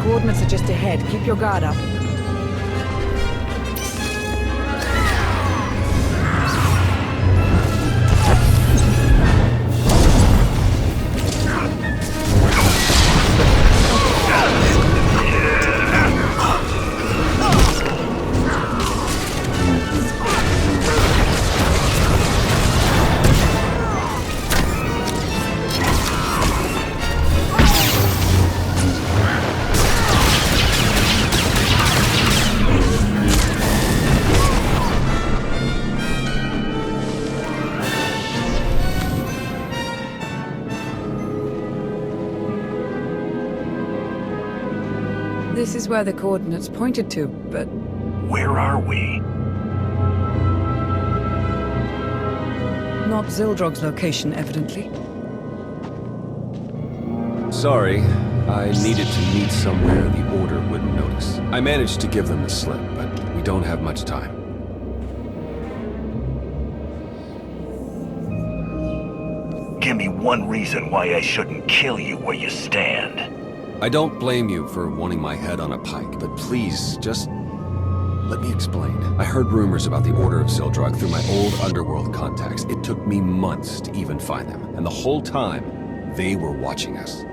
Coordinates are just ahead. Keep your guard up. This is where the coordinates pointed to, but... Where are we? Not Zildrog's location, evidently. Sorry, I needed to meet somewhere the Order wouldn't notice. I managed to give them the slip, but we don't have much time. Give me one reason why I shouldn't kill you where you stand. I don't blame you for wanting my head on a pike, but please, just let me explain. I heard rumors about the Order of Zildrog through my old underworld contacts. It took me months to even find them, and the whole time, they were watching us.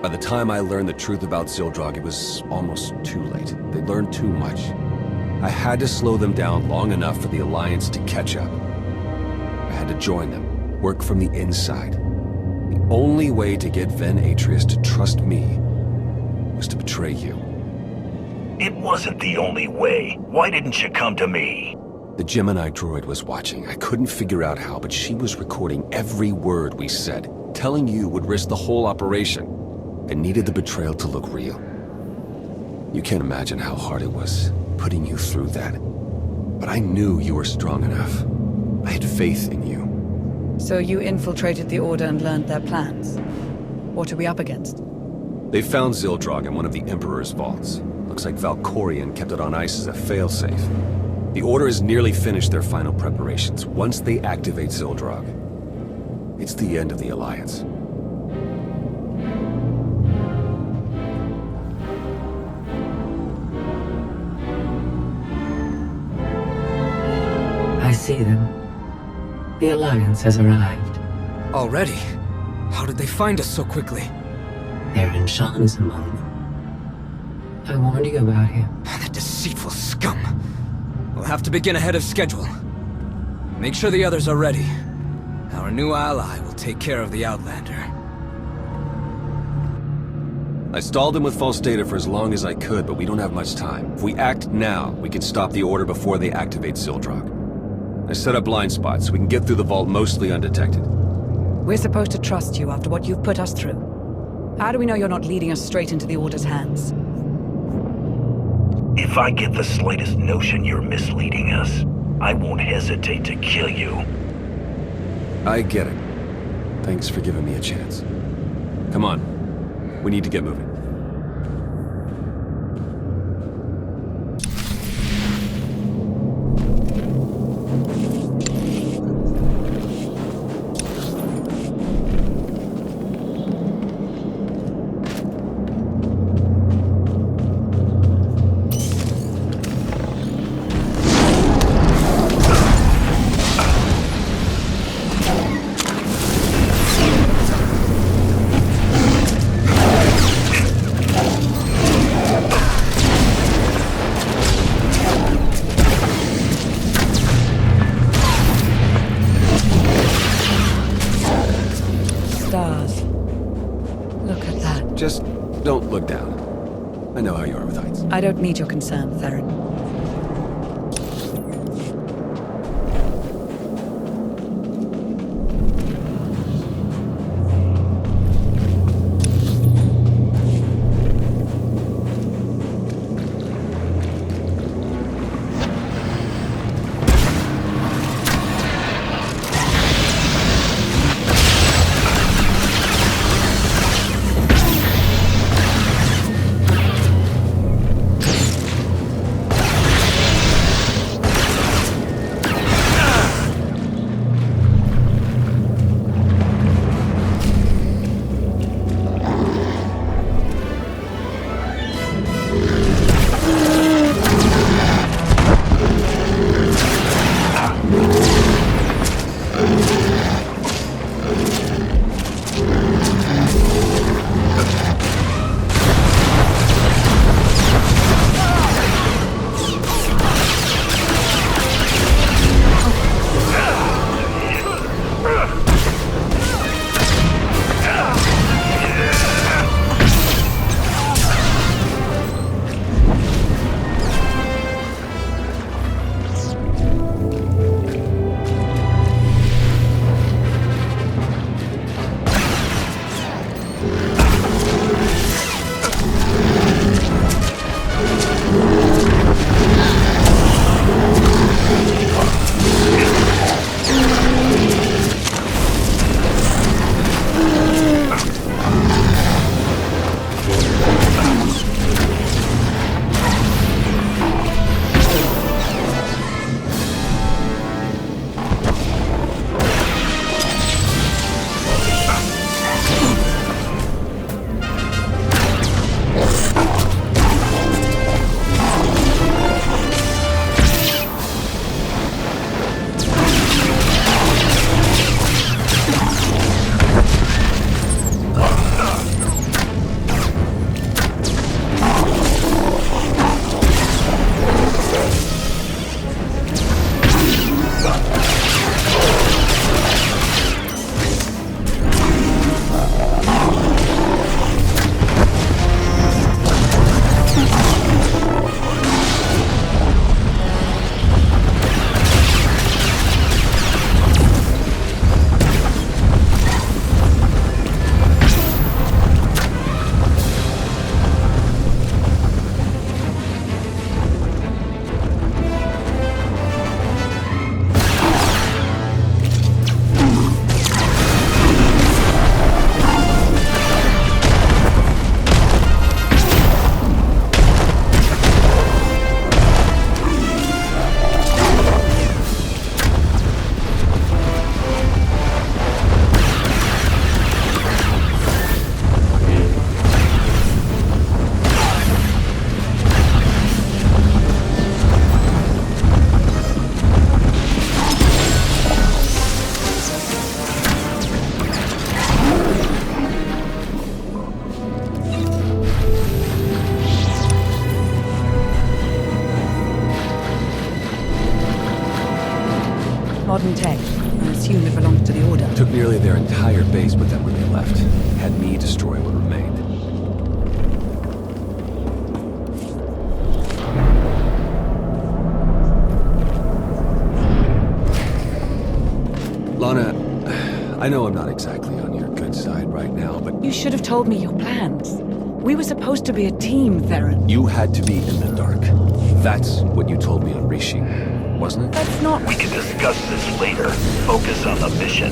By the time I learned the truth about Zildrog, it was almost too late. They'd learned too much. I had to slow them down long enough for the Alliance to catch up. I had to join them, work from the inside. The only way to get Ven Atreus to trust me was to betray you. It wasn't the only way. Why didn't you come to me? The Gemini droid was watching. I couldn't figure out how, but she was recording every word we said. Telling you would risk the whole operation. I needed the betrayal to look real. You can't imagine how hard it was, putting you through that. But I knew you were strong enough. I had faith in you. So you infiltrated the Order and learned their plans. What are we up against? They found Zildrog in one of the Emperor's vaults. Looks like Valkorion kept it on ice as a failsafe. The Order has nearly finished their final preparations. Once they activate Zildrog, it's the end of the Alliance. I see them. The Alliance has arrived. Already? How did they find us so quickly? They're in Sean's among them. I warned you about him. That deceitful scum. We'll have to begin ahead of schedule. Make sure the others are ready. Our new ally will take care of the Outlander. I stalled them with false data for as long as I could, but we don't have much time. If we act now, we can stop the Order before they activate Zildrog. I set up blind spots so we can get through the vault mostly undetected. We're supposed to trust you after what you've put us through. How do we know you're not leading us straight into the Order's hands? If I get the slightest notion you're misleading us, I won't hesitate to kill you. I get it. Thanks for giving me a chance. Come on. We need to get moving. Stars. Look at that. Just don't look down. I know how you are with heights. I don't need your concern, Theron. modern tech. I assume it belongs to the Order. Took nearly their entire base with them when they left. Had me destroy what remained. Lana, I know I'm not exactly on your good side right now, but You should have told me your plans. We were supposed to be a team, Theron. you had to be in the dark. That's what you told me on Rishi, wasn't it? That's not... We can discuss this later. Focus on the mission.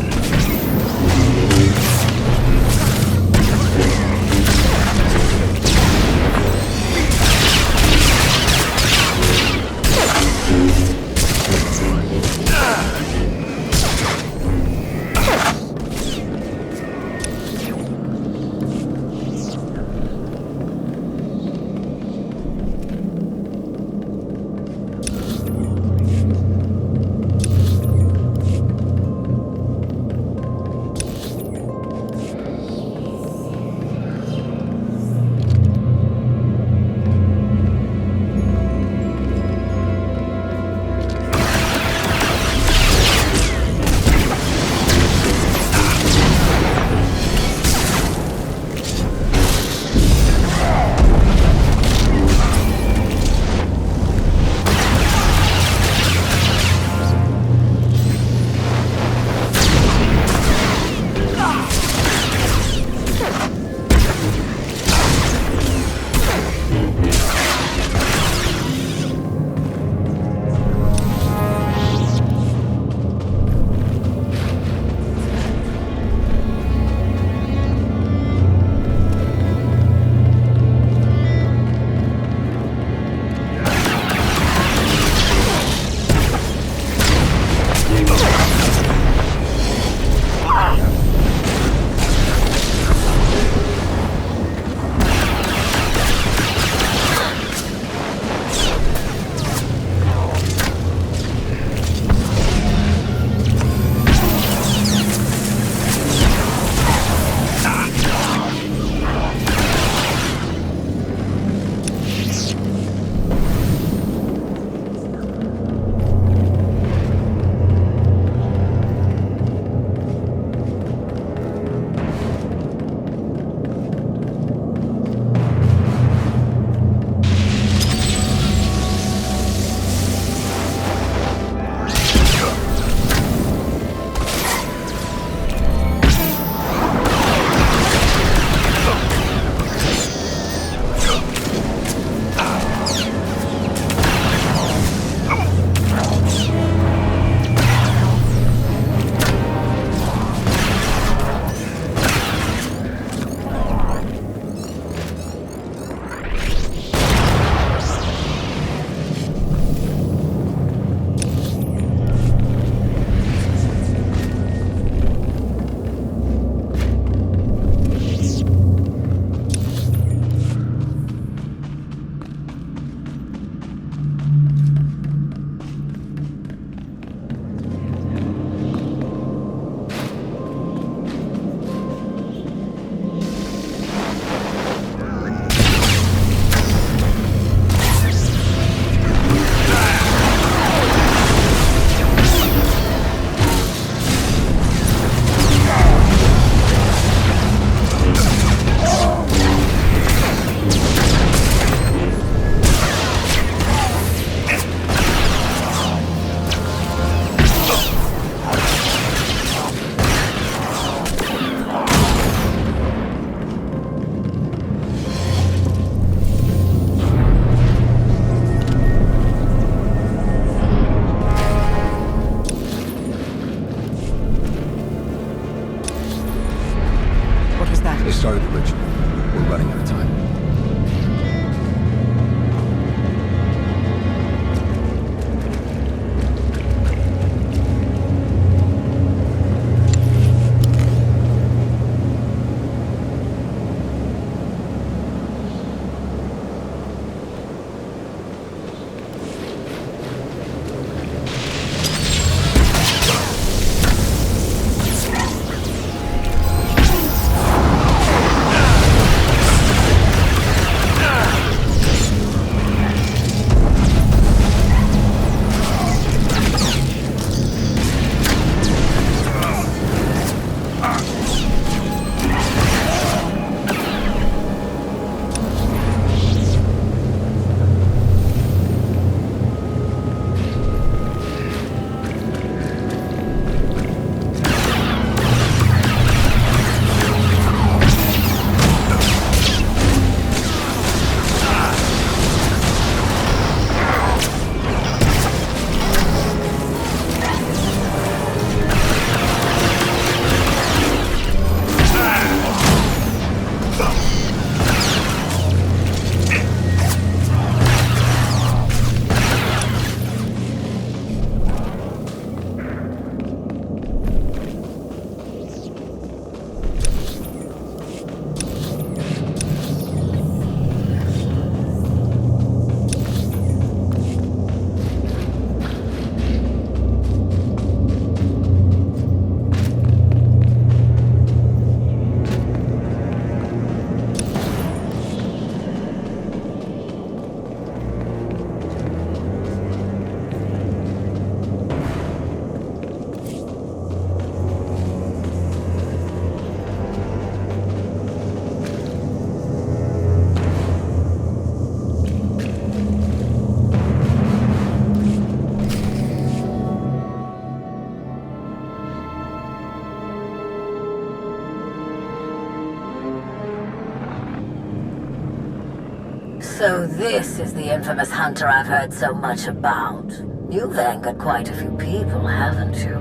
So this is the infamous hunter I've heard so much about. You've angered quite a few people, haven't you?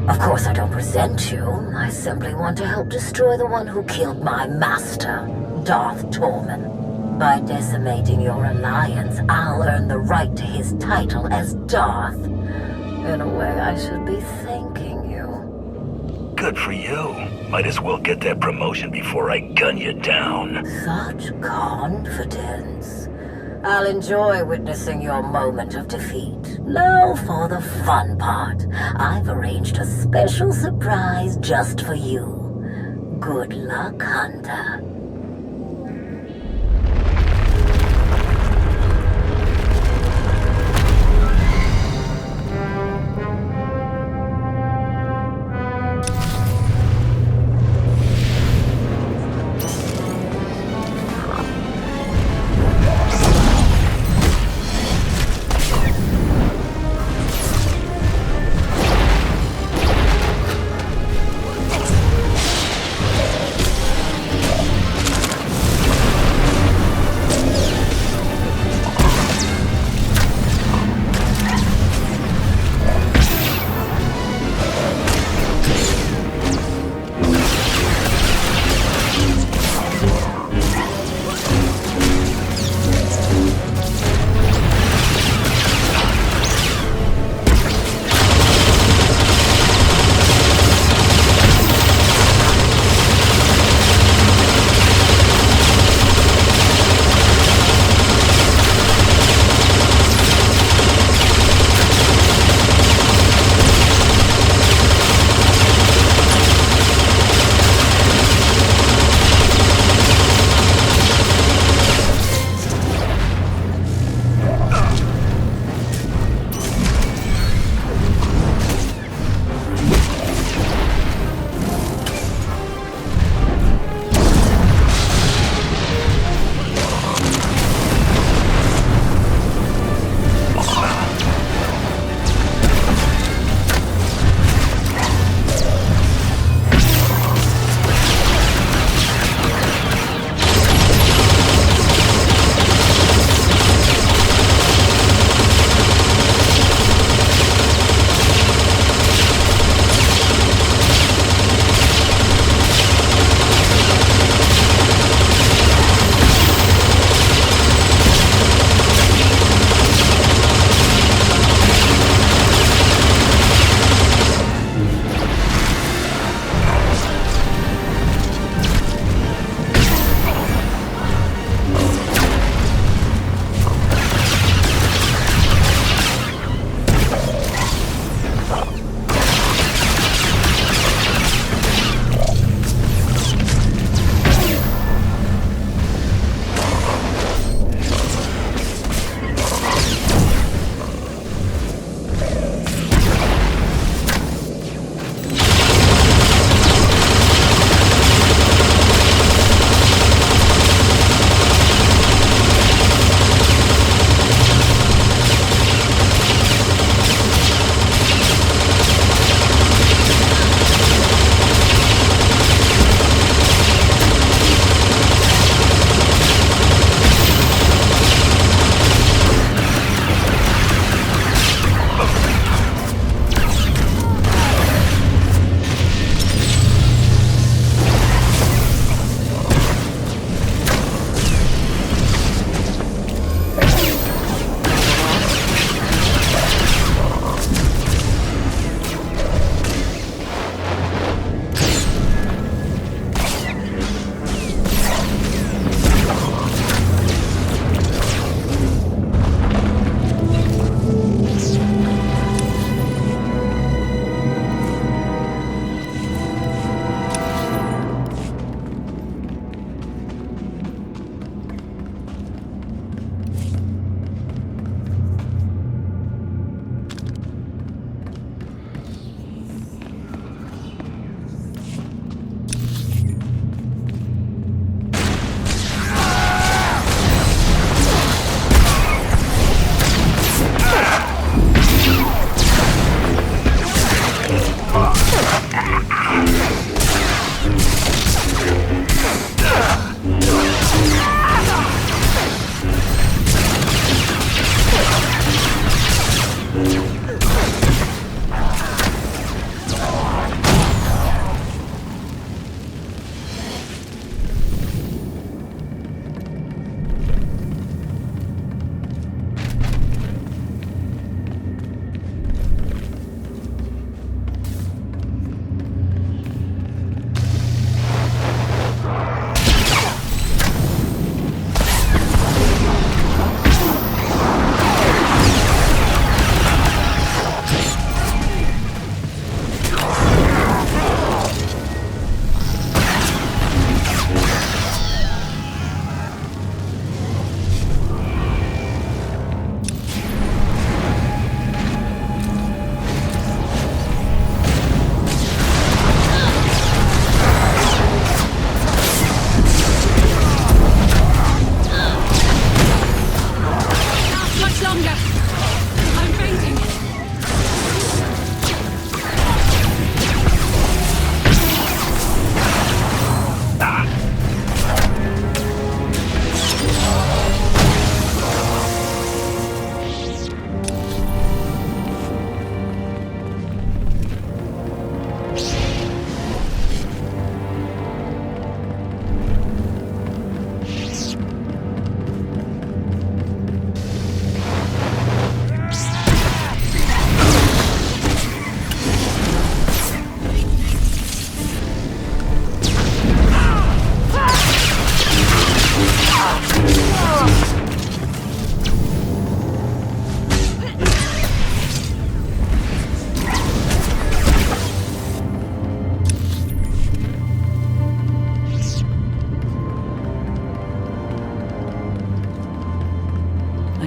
Of course I don't resent you. I simply want to help destroy the one who killed my master, Darth Tormund. By decimating your alliance, I'll earn the right to his title as Darth. In a way, I should be thanking you. Good for you. Might as well get that promotion before I gun you down. Such confidence. I'll enjoy witnessing your moment of defeat. Now for the fun part. I've arranged a special surprise just for you. Good luck, Hunter.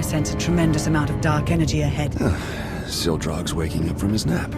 I sense a tremendous amount of dark energy ahead. Sildrog's waking up from his nap.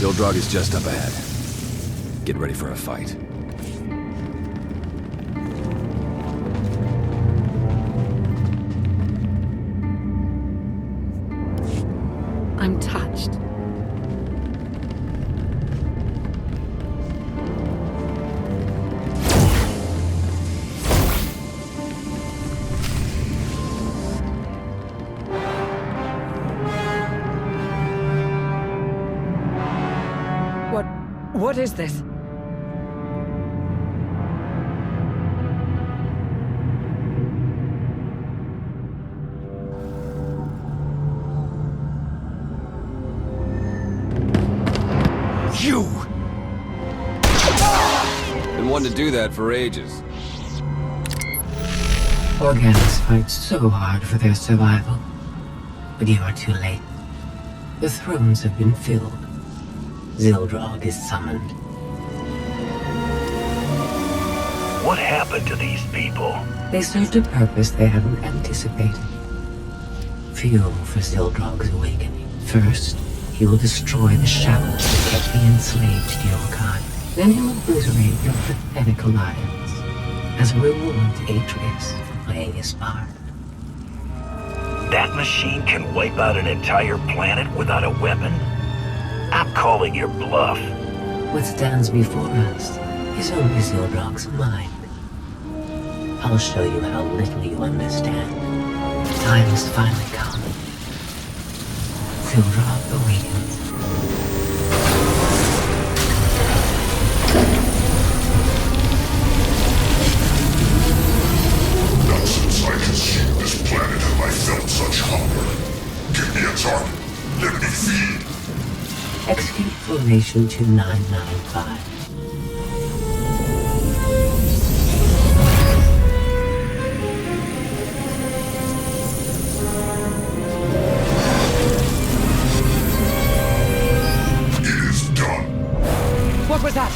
Sildrog is just up ahead. Get ready for a fight. I'm touched. What is this? You! Been wanting to do that for ages. Organics fight so hard for their survival. But you are too late. The thrones have been filled. Sildrog is summoned. What happened to these people? They served a purpose they hadn't anticipated. Fuel for Sildrog's awakening. First, he will destroy the shadows that kept me enslaved to your kind. Then he'll obliterate your pathetic alliance as a reward to Atreus for playing his part. That machine can wipe out an entire planet without a weapon? I'm calling your bluff. What stands before us is only Sildrog's mind. I'll show you how little you understand. The time has finally come. Sildrog awakens. Not since I consumed this planet have I felt such hunger. Give me a target. Let me feed. Execute Formation 2995. It is done. What was that?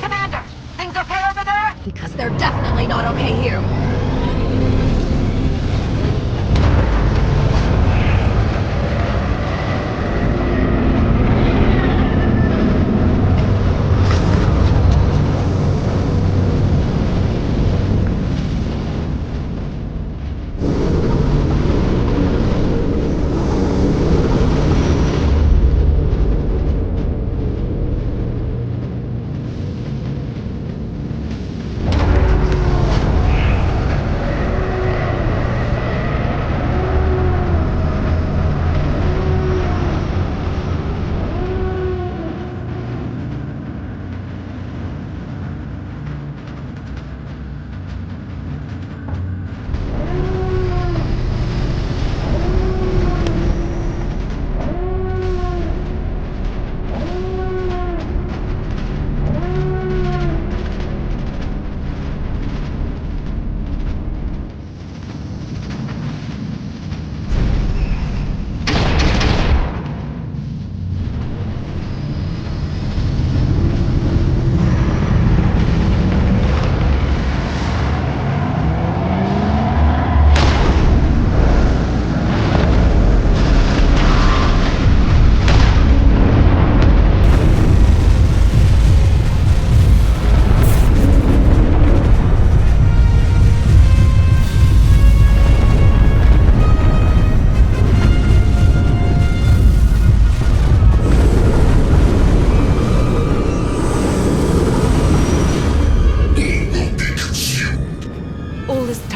Commander! Things okay over there? Because they're definitely not okay here.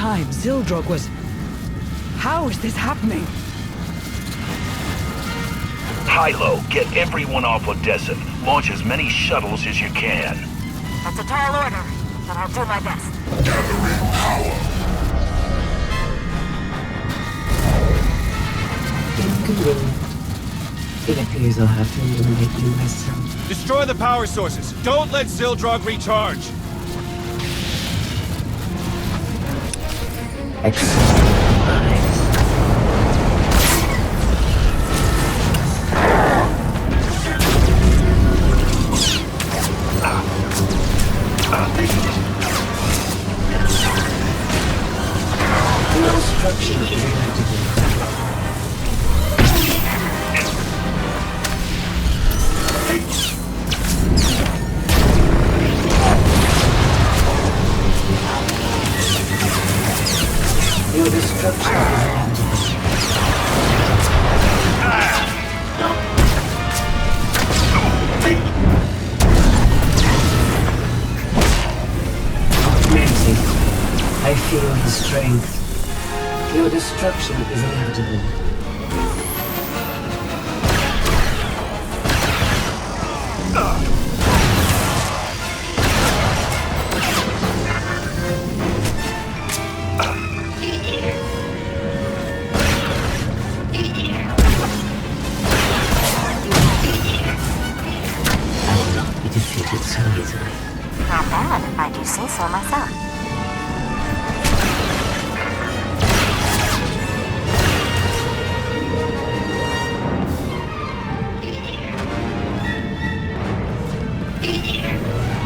time, Zildrog was... How is this happening? Hilo, get everyone off Odessa. Launch as many shuttles as you can. That's a tall order, but I'll do my best. Gathering power. Inconvenient. It appears I'll have to eliminate you myself. Destroy the power sources. Don't let Zildrog recharge. Exercise. Your destruction is inevitable. Your destruction is Mercy, I feel the strength. Your destruction is inevitable. Defeated so easily. Not bad, if I do say so myself.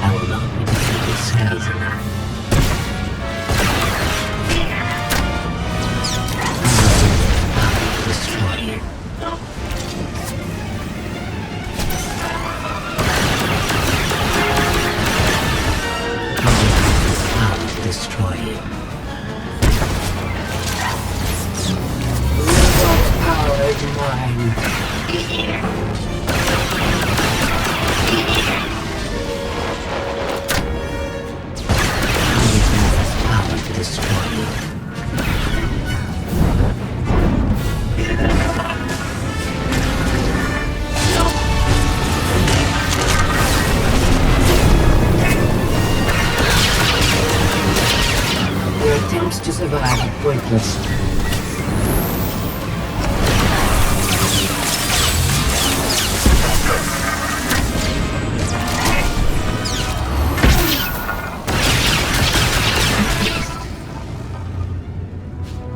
I will not be defeated so easily. I will destroy you. Destroy you. Your power is mine. Power to destroy you. Your attempts to survive are pointless.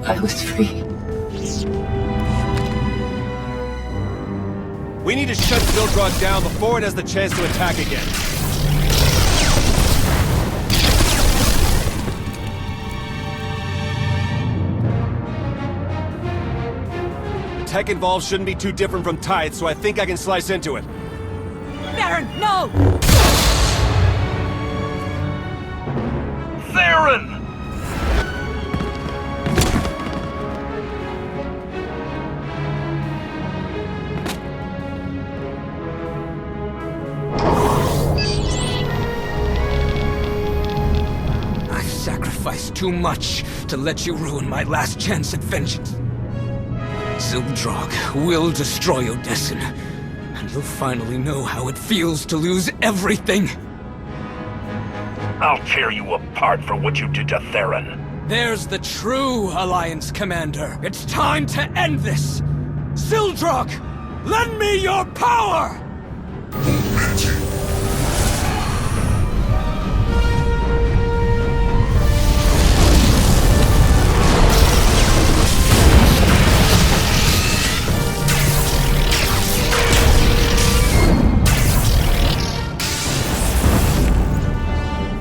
I was free. We need to shut Zildrog down before it has the chance to attack again. Tech involved shouldn't be too different from Tithe, so I think I can slice into it. Baron, no! Theron! I've sacrificed too much to let you ruin my last chance at vengeance. Zildrog will destroy Odessin, and you'll finally know how it feels to lose everything. I'll tear you apart for what you did to Theron. There's the true Alliance Commander. It's time to end this! Zildrog, lend me your power!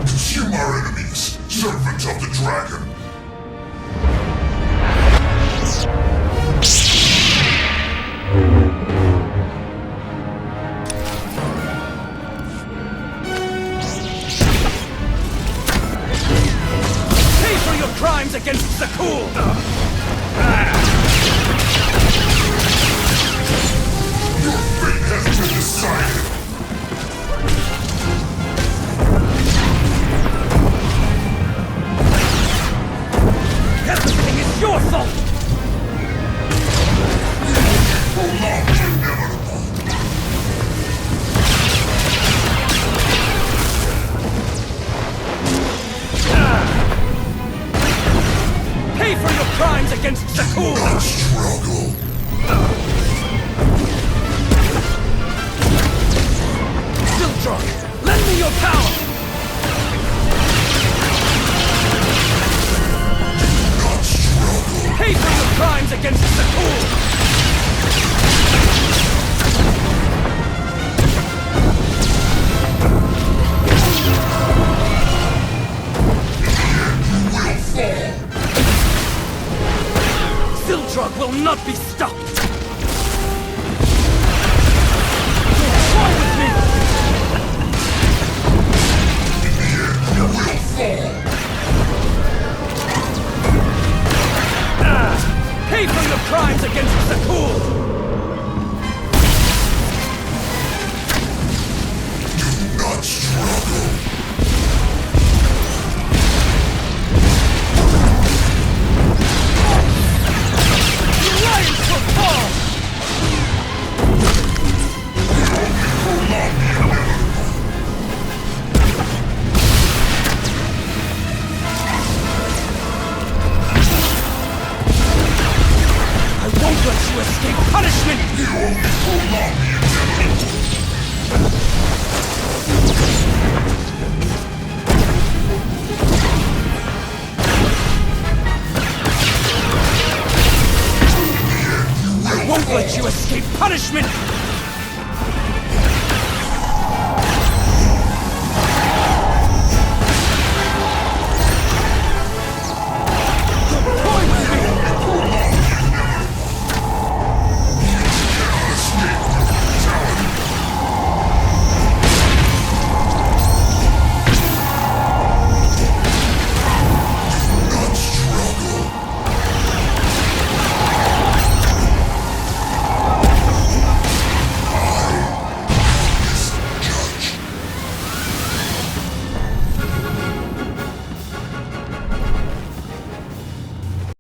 Consume our enemies, servants of the dragon. Pay for your crimes against Zakul! Your fate has been decided. for your crimes against Zakul! Not struggle. Sildrog, lend me your power! Not struggle. Pay for your crimes against Zakul! Sildrog will not be stopped! What's wrong with me? You will fall. Pay for your crimes against Zakul! Do not struggle. Lions will fall! I won't let you escape punishment! You only prolong the inevitable. I won't let you escape punishment!